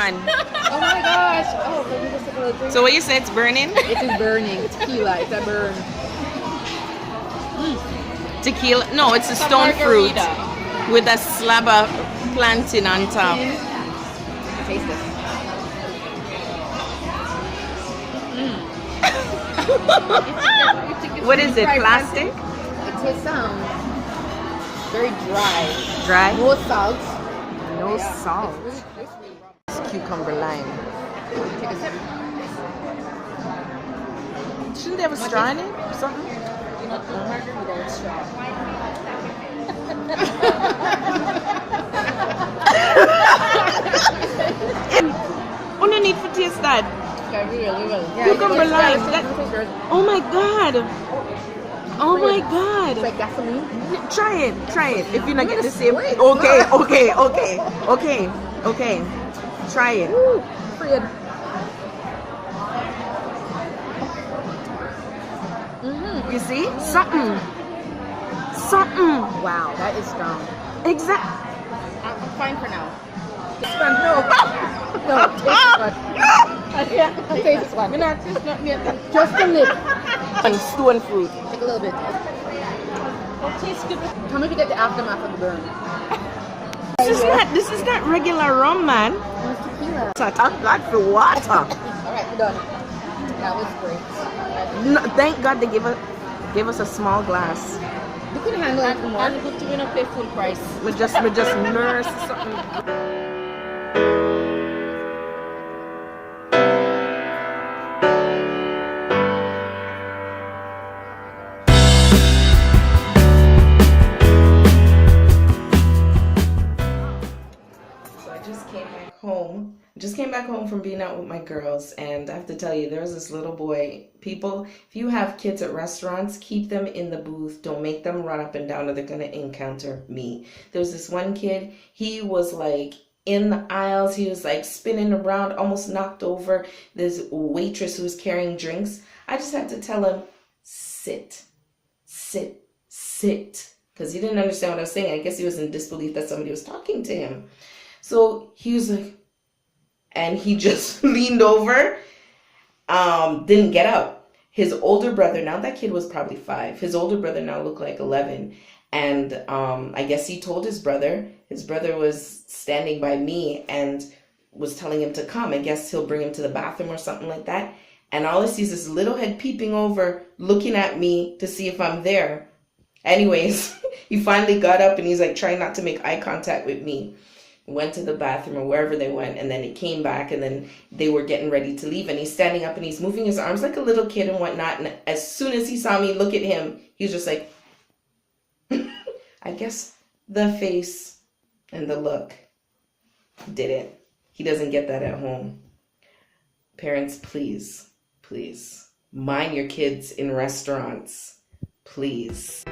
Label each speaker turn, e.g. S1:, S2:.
S1: on.
S2: Oh my gosh. Oh, let me just take a little drink.
S1: So what you say, it's burning?
S2: It is burning. Tequila. It's a burn.
S1: Tequila? No, it's a stone fruit with a slab of plantain on top.
S2: Taste this.
S1: What is it? Plastic?
S2: It tastes very dry.
S1: Dry?
S2: No salt.
S1: No
S2: Yeah.
S1: salt.
S2: It's really
S1: It's cucumber lime.
S2: Take a sip.
S1: Shouldn't they have a straw in it or something?
S2: You know, margarita with straw.
S1: Oh, no need for taste that.
S2: Yeah, we will. Yeah,
S1: Cucumber lime. Oh my god. Oh my god.
S2: It's like gasoline.
S1: Try it. If you're not getting the same.
S2: Wait,
S1: Okay. Try it.
S2: Woo, Fred.
S1: You see? Something.
S2: Wow, that is strong.
S1: Exact.
S2: I'm fine for now. This one, no, taste this one. I'll taste this one. Not just a little.
S1: And stone fruit.
S2: Take a little bit. Tell me if you get the aftermath of the burn.
S1: This is not regular rum, man.
S2: It's tequila.
S1: Thank God for water.
S2: All right, we're done. That was great.
S1: No, thank God they gave us a small glass.
S2: You can handle it more. And good to win up pay full price.
S1: We just nurse something. Just came back home from being out with my girls, and I have to tell you, there was this little boy. People, if you have kids at restaurants, keep them in the booth. Don't make them run up and down or they're going to encounter me. There was this one kid, he was like in the aisles. He was like spinning around, almost knocked over this waitress who was carrying drinks. I just had to tell him, sit, because he didn't understand what I was saying. I guess he was in disbelief that somebody was talking to him. So he was like, and he just leaned over, didn't get up. His older brother, now that kid was probably 5, his older brother now looked like 11. And I guess he told his brother was standing by me and was telling him to come. I guess he'll bring him to the bathroom or something like that. And all I see is this little head peeping over, looking at me to see if I'm there. Anyways, he finally got up and he's like trying not to make eye contact with me. Went to the bathroom or wherever they went, and then he came back, and then they were getting ready to leave, and he's standing up and he's moving his arms like a little kid and whatnot. And as soon as he saw me look at him, he was just like, I guess the face and the look did it. He doesn't get that at home. Parents, please mind your kids in restaurants, please.